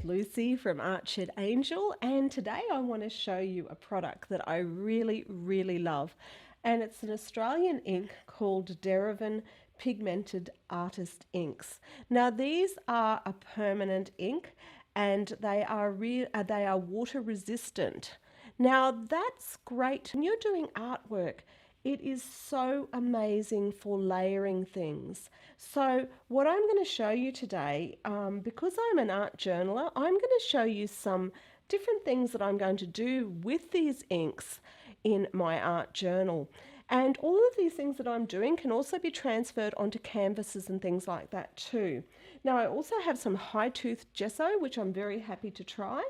Lucy from Artshed Angel, and today I want to show you a product that I really love, and it's an Australian ink called Derivan Pigmented Artist Inks. Now these are a permanent ink and they are water resistant. Now that's great when you're doing artwork. It is so amazing for layering things. So what I'm going to show you today, because I'm an art journaler, I'm going to show you some different things that I'm going to do with these inks in my art journal. And all of these things that I'm doing can also be transferred onto canvases and things like that too. Now I also have some high tooth gesso, which I'm very happy to try.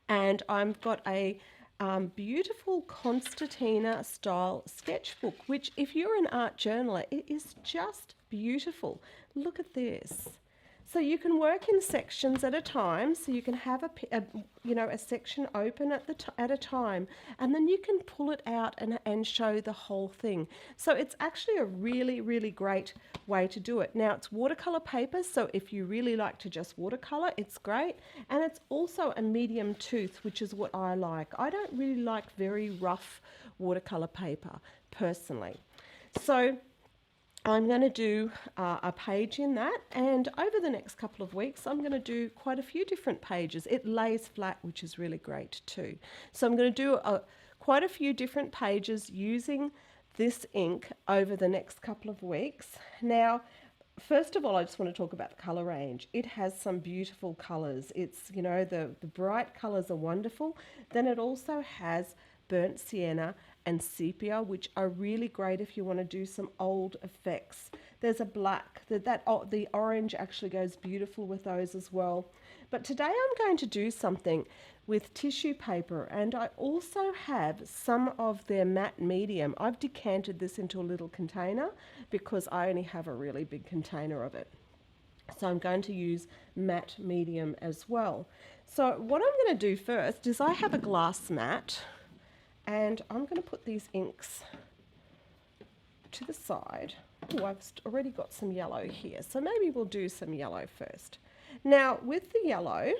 And I've got a beautiful Constantina style sketchbook, which if you're an art journaler, it is just beautiful. Look at this. So you can work in sections at a time, so you can have a section open at a time, and then you can pull it out and show the whole thing. So it's actually a really great way to do it. Now it's watercolor paper, so if you really like to just watercolor, it's great. And it's also a medium tooth, which is what I like. I don't really like very rough watercolor paper personally. So I'm going to do a page in that, and over the next couple of weeks I'm going to do quite a few different pages. It lays flat, which is really great too. So I'm going to do quite a few different pages using this ink over the next couple of weeks. Now, first of all, I just want to talk about the colour range. It has some beautiful colours. It's, you know, the bright colours are wonderful. Then it also has burnt sienna and sepia, which are really great if you want to do some old effects. There's a black, the orange actually goes beautiful with those as well. But today I'm going to do something with tissue paper, and I also have some of their matte medium. I've decanted this into a little container because I only have a really big container of it. So I'm going to use matte medium as well. So what I'm going to do first is I have a glass mat, and I'm going to put these inks to the side. Oh, I've already got some yellow here, so maybe we'll do some yellow first. Now with the yellow,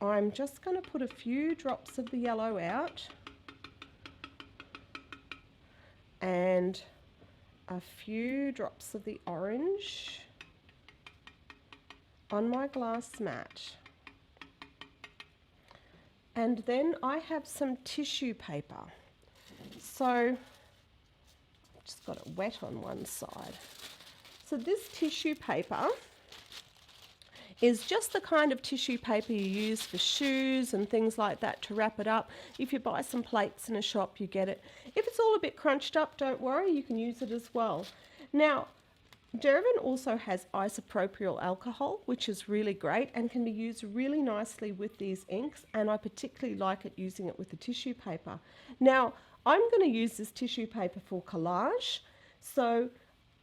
I'm just going to put a few drops of the yellow out and a few drops of the orange on my glass mat. And then I have some tissue paper. So I've just got it wet on one side. So this tissue paper is just the kind of tissue paper you use for shoes and things like that to wrap it up. If you buy some plates in a shop, you get it. If it's all a bit crunched up, don't worry, you can use it as well. Now, Derivan also has isopropyl alcohol, which is really great and can be used really nicely with these inks, and I particularly like it using it with the tissue paper. Now, I'm going to use this tissue paper for collage, so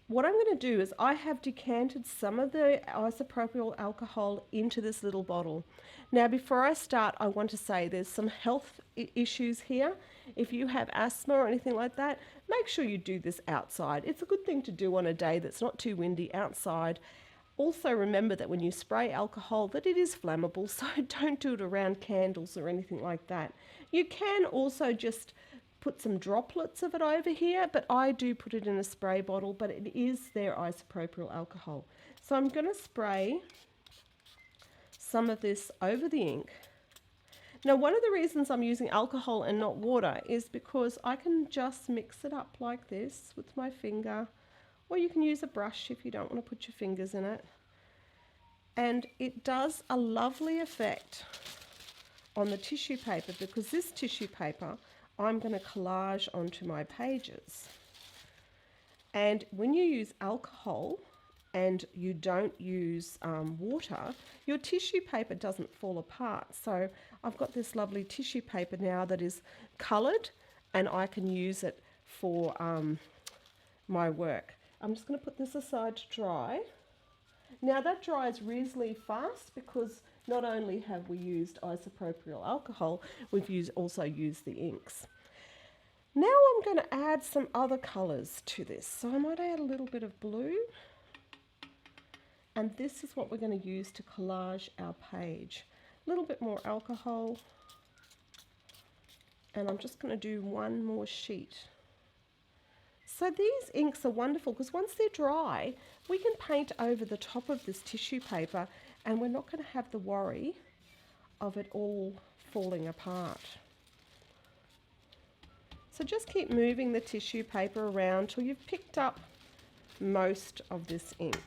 what I'm going to do is I have decanted some of the isopropyl alcohol into this little bottle. Now before I start, I want to say there's some health issues here. If you have asthma or anything like that, make sure you do this outside. It's a good thing to do on a day that's not too windy outside. Also remember that when you spray alcohol that it is flammable, so don't do it around candles or anything like that. You can also just put some droplets of it over here, but I do put it in a spray bottle, but it is their isopropyl alcohol. So I'm going to spray some of this over the ink. Now one of the reasons I'm using alcohol and not water is because I can just mix it up like this with my finger, or you can use a brush if you don't want to put your fingers in it. And it does a lovely effect on the tissue paper, because this tissue paper I'm going to collage onto my pages. And when you use alcohol and you don't use water, your tissue paper doesn't fall apart. So I've got this lovely tissue paper now that is coloured, and I can use it for my work. I'm just going to put this aside to dry. Now that dries reasonably fast because not only have we used isopropyl alcohol, we've also used the inks. Now I'm going to add some other colours to this. So I might add a little bit of blue And this is what we're going to use to collage our page. A little bit more alcohol. And I'm just going to do one more sheet. So these inks are wonderful because once they're dry, we can paint over the top of this tissue paper and we're not going to have the worry of it all falling apart. So just keep moving the tissue paper around till you've picked up most of this ink.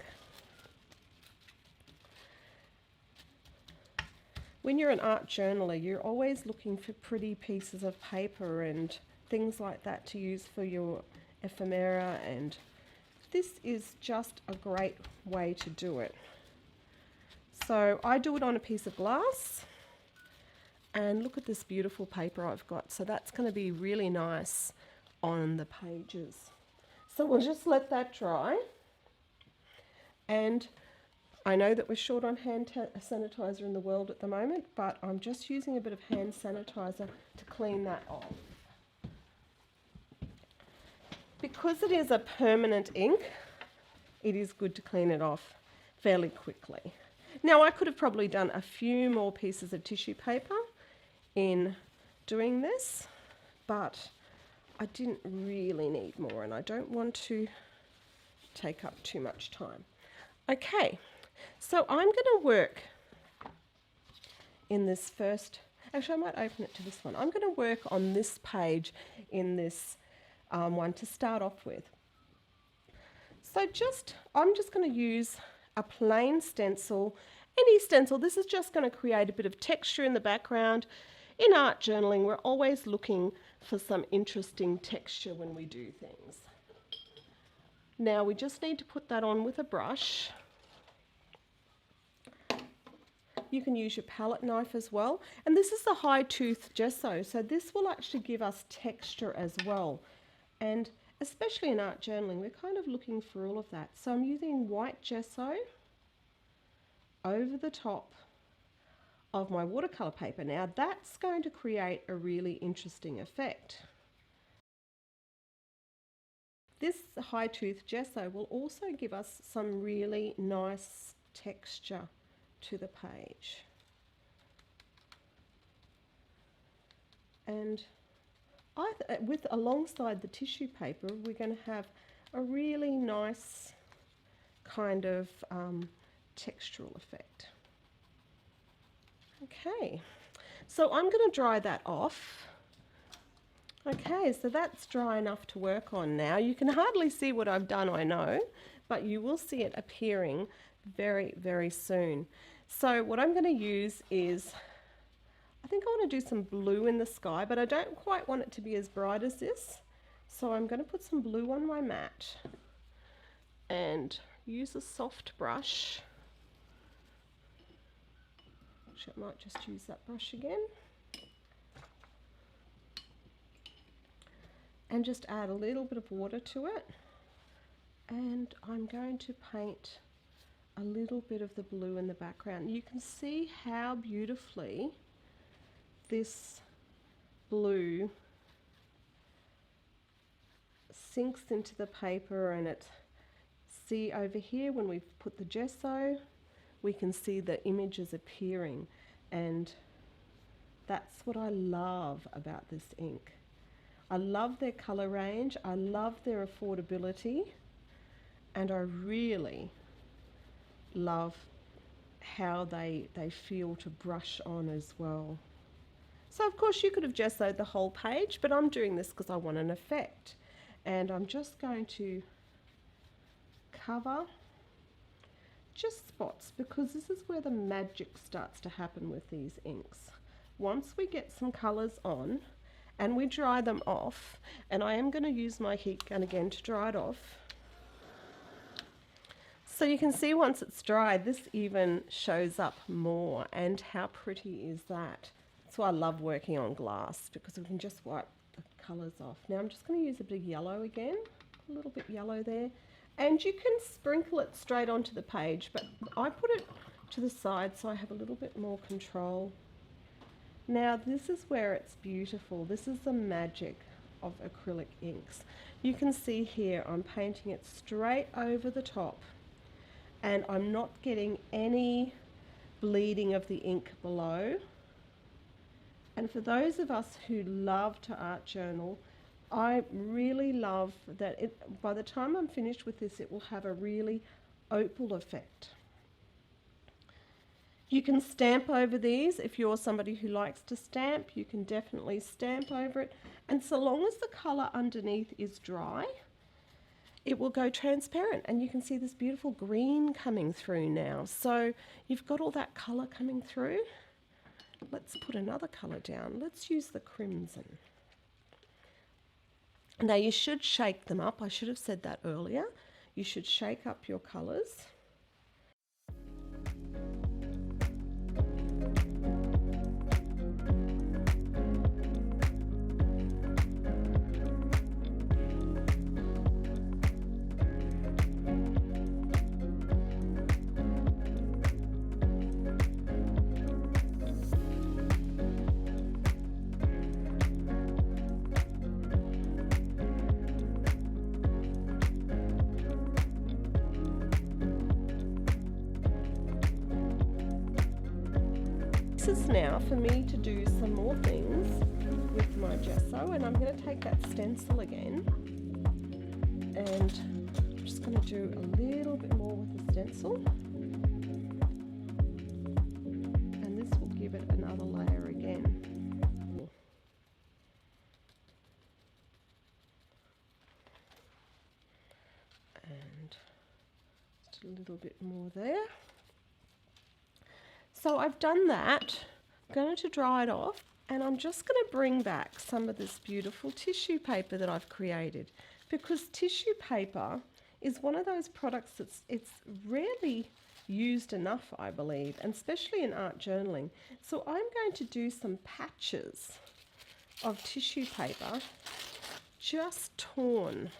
When you're an art journaler, you're always looking for pretty pieces of paper and things like that to use for your ephemera, and this is just a great way to do it. So I do it on a piece of glass, and look at this beautiful paper I've got. So that's going to be really nice on the pages. So we'll just let that dry. And I know that we're short on hand sanitizer in the world at the moment, but I'm just using a bit of hand sanitizer to clean that off. Because it is a permanent ink, it is good to clean it off fairly quickly. Now I could have probably done a few more pieces of tissue paper in doing this, but I didn't really need more and I don't want to take up too much time. Okay, so I'm going to work in this first, actually I might open it to this one. I'm going to work on this page in this one to start off with. So I'm just going to use a plain stencil, any stencil. This is just going to create a bit of texture in the background. In art journaling, we're always looking for some interesting texture when we do things. Now we just need to put that on with a brush. You can use your palette knife as well. And this is the high tooth gesso, so this will actually give us texture as well. And especially in art journaling, we're kind of looking for all of that. So I'm using white gesso over the top of my watercolor paper. Now that's going to create a really interesting effect. This high tooth gesso will also give us some really nice texture to the page. And alongside the tissue paper, we're going to have a really nice kind of textural effect. Okay, so I'm going to dry that off. Okay, so that's dry enough to work on now. You can hardly see what I've done, I know, but you will see it appearing very, very soon. So what I'm going to use is, I think I want to do some blue in the sky, but I don't quite want it to be as bright as this. So I'm going to put some blue on my mat and use a soft brush. Actually, I might just use that brush again. And just add a little bit of water to it. And I'm going to paint a little bit of the blue in the background. You can see how beautifully this blue sinks into the paper, and see over here when we've put the gesso, we can see the images appearing, and that's what I love about this ink. I love their color range, I love their affordability, and I really love how they feel to brush on as well. So of course you could have gessoed the whole page, but I'm doing this because I want an effect. And I'm just going to cover just spots, because this is where the magic starts to happen with these inks. Once we get some colours on and we dry them off, and I am going to use my heat gun again to dry it off. So you can see once it's dry, this even shows up more, and how pretty is that? That's why I love working on glass, because we can just wipe the colours off. Now I'm just going to use a bit of yellow again, a little bit yellow there. And you can sprinkle it straight onto the page, but I put it to the side so I have a little bit more control. Now this is where it's beautiful. This is the magic of acrylic inks. You can see here I'm painting it straight over the top, and I'm not getting any bleeding of the ink below. And for those of us who love to art journal, I really love that by the time I'm finished with this, it will have a really opal effect. You can stamp over these. If you're somebody who likes to stamp, you can definitely stamp over it. And so long as the colour underneath is dry, it will go transparent, and you can see this beautiful green coming through now. So you've got all that colour coming through. Let's put another colour down. Let's use the crimson. Now you should shake them up. I should have said that earlier. You should shake up your colours. This is now for me to do some more things with my gesso, and I'm going to take that stencil again, and I'm just going to do a little bit more with the stencil, and this will give it another layer again. And just a little bit more there. So I've done that. I'm going to dry it off, and I'm just going to bring back some of this beautiful tissue paper that I've created, because tissue paper is one of those products it's rarely used enough, I believe, and especially in art journaling. So I'm going to do some patches of tissue paper, just torn,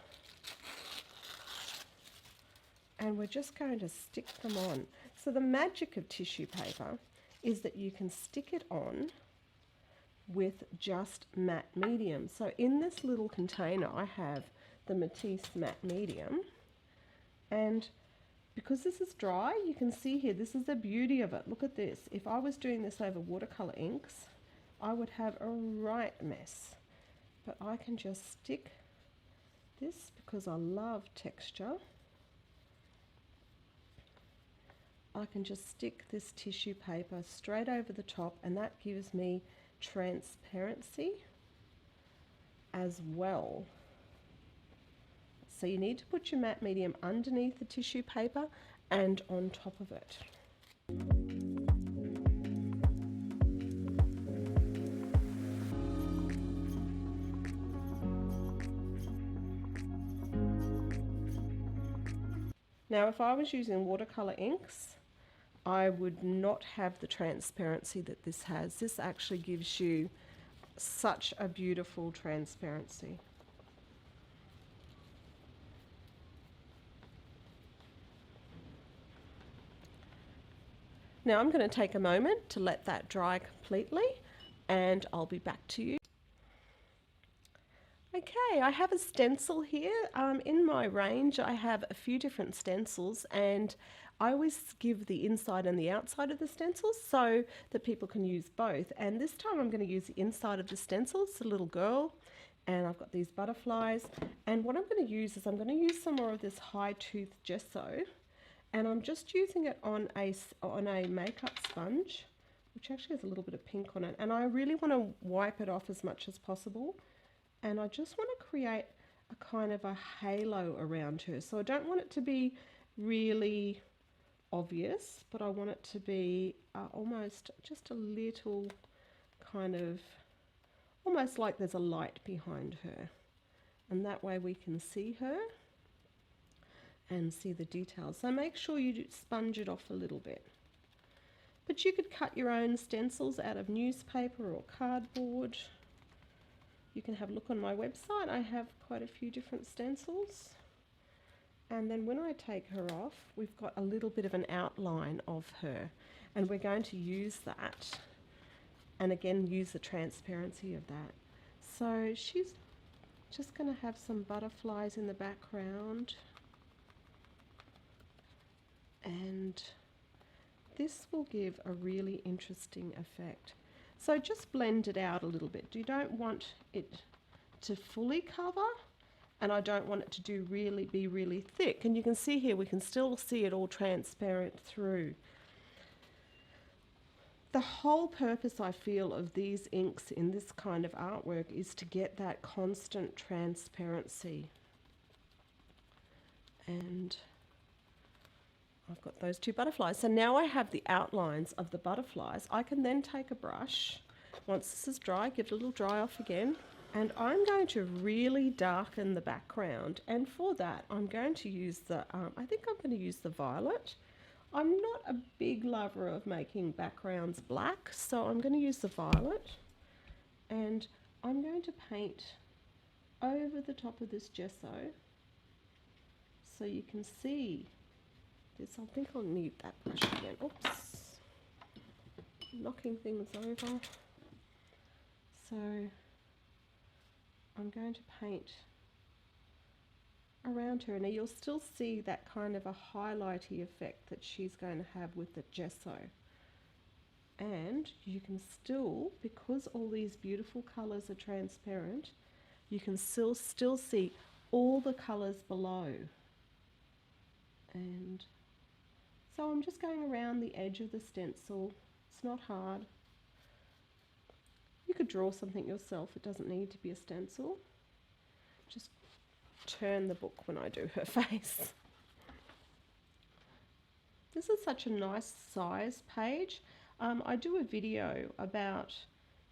and we're just going to stick them on. So the magic of tissue paper is that you can stick it on with just matte medium. So in this little container I have the Matisse matte medium, and because this is dry, you can see here, this is the beauty of it. Look at this. If I was doing this over watercolor inks, I would have a right mess. But I can just stick this, because I love texture, I can just stick this tissue paper straight over the top, and that gives me transparency as well. So you need to put your matte medium underneath the tissue paper and on top of it. Now if I was using watercolor inks, I would not have the transparency that this has. This actually gives you such a beautiful transparency. Now I'm going to take a moment to let that dry completely, and I'll be back to you. Okay, I have a stencil here. In my range I have a few different stencils, and I always give the inside and the outside of the stencils so that people can use both. And this time I'm going to use the inside of the stencil. It's a little girl, and I've got these butterflies. And what I'm going to use is I'm going to use some more of this high tooth gesso, and I'm just using it on a makeup sponge, which actually has a little bit of pink on it. And I really want to wipe it off as much as possible. And I just want to create a kind of a halo around her. So I don't want it to be really obvious, but I want it to be almost just a little kind of, almost like there's a light behind her. And that way we can see her and see the details. So make sure you sponge it off a little bit. But you could cut your own stencils out of newspaper or cardboard. You can have a look on my website. I have quite a few different stencils. And then when I take her off, we've got a little bit of an outline of her. And we're going to use that. And again, use the transparency of that. So she's just going to have some butterflies in the background. And this will give a really interesting effect. So just blend it out a little bit. You don't want it to fully cover, and I don't want it to be really thick. And you can see here, we can still see it all transparent through. The whole purpose, I feel, of these inks in this kind of artwork is to get that constant transparency. And I've got those two butterflies. So now I have the outlines of the butterflies. I can then take a brush, once this is dry, give it a little dry off again, and I'm going to really darken the background. And for that, I'm going to use the, I think I'm going to use the violet. I'm not a big lover of making backgrounds black, so I'm going to use the violet. And I'm going to paint over the top of this gesso so you can see this. I think I'll need that brush again. Oops. Knocking things over. So I'm going to paint around her, and you'll still see that kind of a highlighty effect that she's going to have with the gesso. And you can still, because all these beautiful colours are transparent, you can still see all the colours below. And so I'm just going around the edge of the stencil. It's not hard. You could draw something yourself. It doesn't need to be a stencil. Just turn the book when I do her face. This is such a nice size page. I do a video about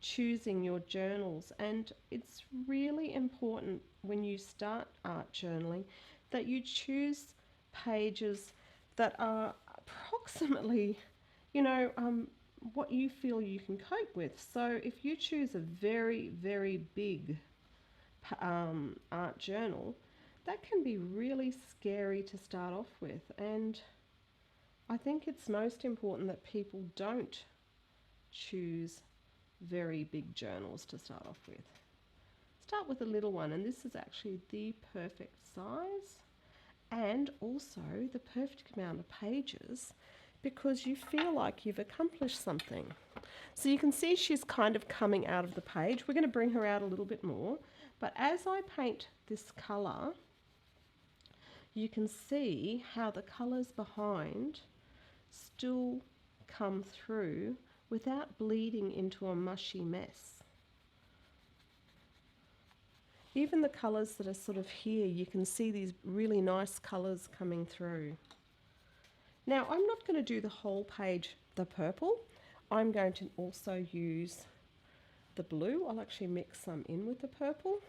choosing your journals, and it's really important when you start art journaling that you choose pages that are approximately, what you feel you can cope with. So if you choose a very, very big art journal, that can be really scary to start off with. And I think it's most important that people don't choose very big journals to start off with. Start with a little one, and this is actually the perfect size and also the perfect amount of pages, because you feel like you've accomplished something. So you can see she's kind of coming out of the page. We're going to bring her out a little bit more, but as I paint this colour, you can see how the colours behind still come through without bleeding into a mushy mess. Even the colours that are sort of here, you can see these really nice colours coming through. Now, I'm not going to do the whole page the purple. I'm going to also use the blue. I'll actually mix some in with the purple.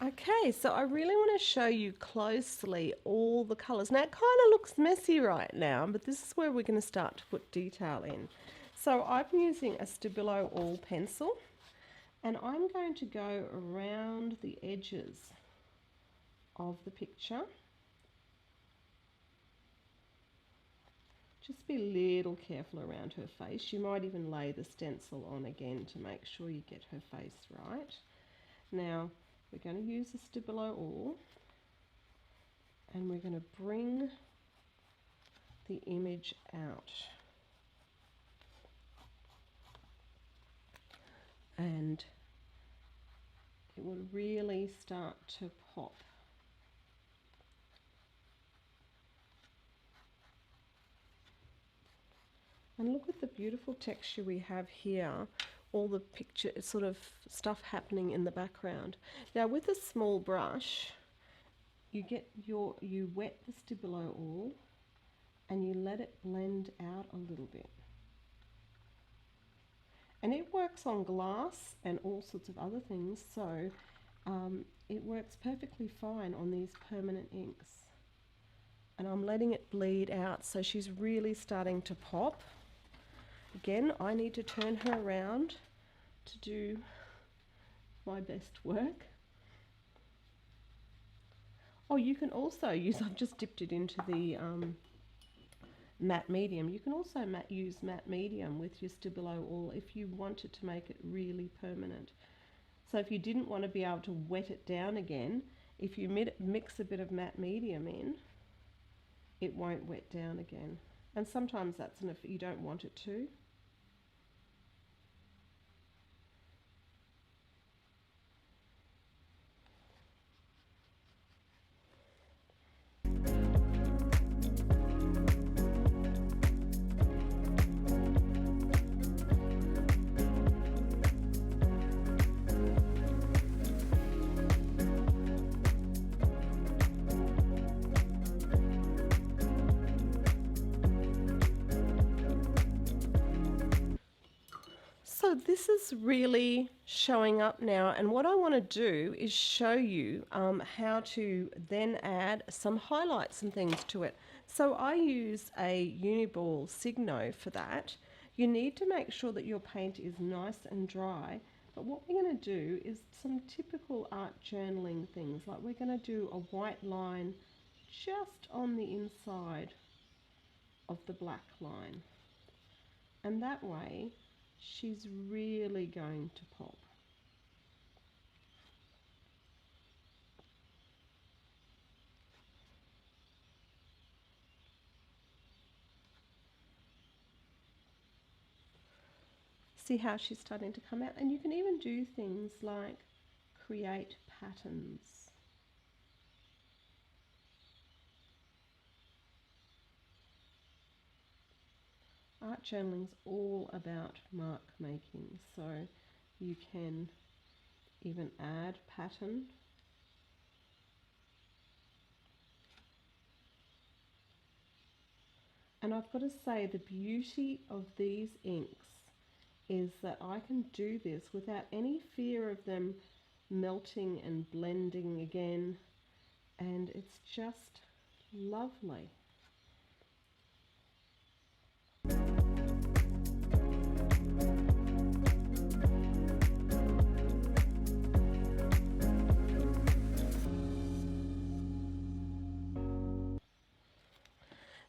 Okay, so I really want to show you closely all the colours. Now it kind of looks messy right now, but this is where we're going to start to put detail in. So I'm using a Stabilo All pencil, and I'm going to go around the edges of the picture. Just be a little careful around her face. You might even lay the stencil on again to make sure you get her face right. Now, we're going to use the Stabilo All, and we're going to bring the image out. And it will really start to pop. And look at the beautiful texture we have here. All the picture sort of stuff happening in the background. Now with a small brush, you wet the Stabilo All and you let it blend out a little bit. And it works on glass and all sorts of other things, so it works perfectly fine on these permanent inks. And I'm letting it bleed out, so she's really starting to pop. Again, I need to turn her around to do my best work. Oh, you can also use, I've just dipped it into the matte medium. You can also use matte medium with your Stabilo oil if you wanted to make it really permanent. So if you didn't want to be able to wet it down again, if you mix a bit of matte medium in, it won't wet down again. And sometimes that's enough if you don't want it to. So this is really showing up now, and what I want to do is show you how to then add some highlights and things to it. So I use a Uniball Signo for that. You need to make sure that your paint is nice and dry, but what we're going to do is some typical art journaling things, like we're going to do a white line just on the inside of the black line, and that way she's really going to pop. See how she's starting to come out? And you can even do things like create patterns. Art journaling's all about mark making, so you can even add pattern. And I've got to say, the beauty of these inks is that I can do this without any fear of them melting and blending again, and it's just lovely.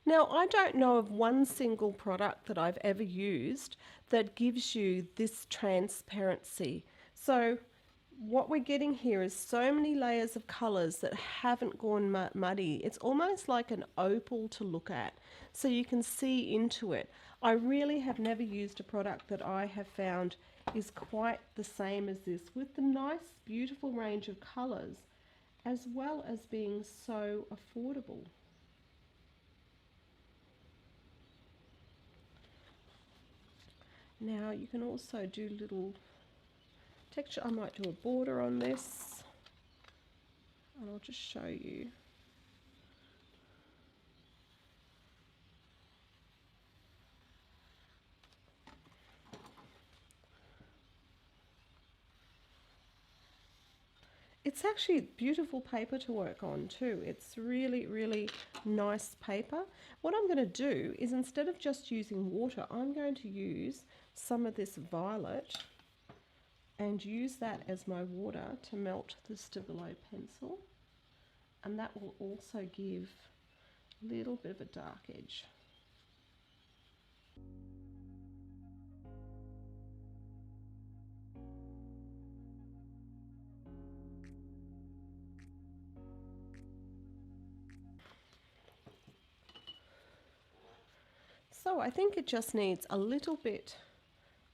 Now, I don't know of one single product that I've ever used that gives you this transparency. So what we're getting here is so many layers of colours that haven't gone muddy. It's almost like an opal to look at, so you can see into it. I really have never used a product that I have found is quite the same as this, with the nice, beautiful range of colours, as well as being so affordable. Now you can also do little texture. I might do a border on this, and I'll just show you. It's actually beautiful paper to work on too. It's really, really nice paper. What I'm going to do is, instead of just using water, I'm going to use some of this violet and use that as my water to melt the Stabilo pencil. And that will also give a little bit of a dark edge. So I think it just needs a little bit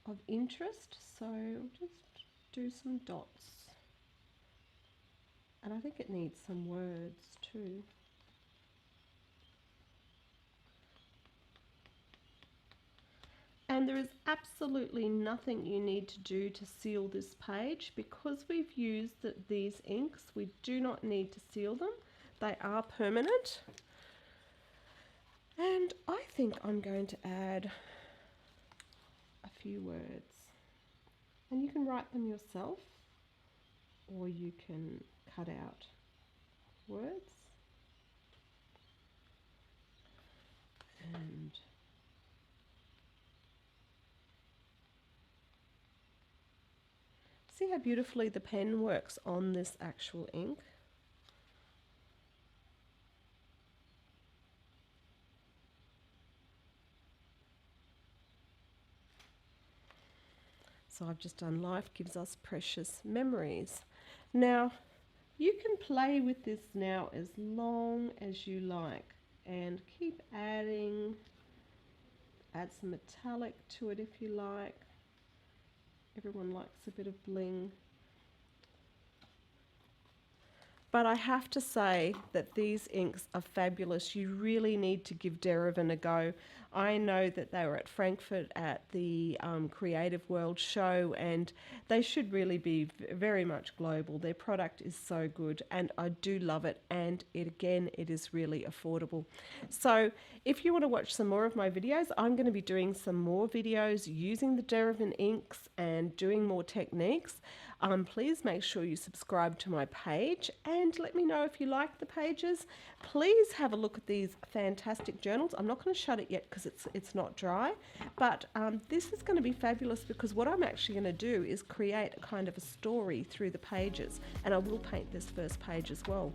of interest, so just do some dots. And I think it needs some words too. And there is absolutely nothing you need to do to seal this page. Because we've used these inks, we do not need to seal them. They are permanent. And I think I'm going to add a few words. And you can write them yourself, or you can cut out words. And see how beautifully the pen works on this actual ink. So I've just done Life Gives Us Precious Memories. Now, you can play with this now as long as you like and keep adding, add some metallic to it if you like. Everyone likes a bit of bling. But I have to say that these inks are fabulous. You really need to give Derivan a go. I know that they were at Frankfurt at the Creative World show, and they should really be very much global. Their product is so good and I do love it, and it is really affordable. So if you want to watch some more of my videos, I'm going to be doing some more videos using the Derivan inks and doing more techniques. Please make sure you subscribe to my page and let me know if you like the pages. Please have a look at these fantastic journals. I'm not going to shut it yet because it's not dry, but this is going to be fabulous because what I'm actually going to do is create a kind of a story through the pages, and I will paint this first page as well.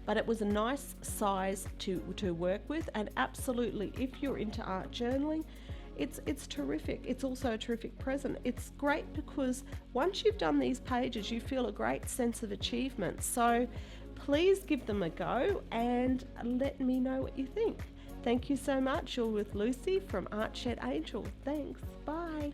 But it was a nice size to work with, and absolutely, if you're into art journaling, it's terrific. It's also a terrific present. It's great because once you've done these pages, you feel a great sense of achievement. So please give them a go and let me know what you think. Thank you so much. You're with Lucy from Art Shed Angel. Thanks. Bye.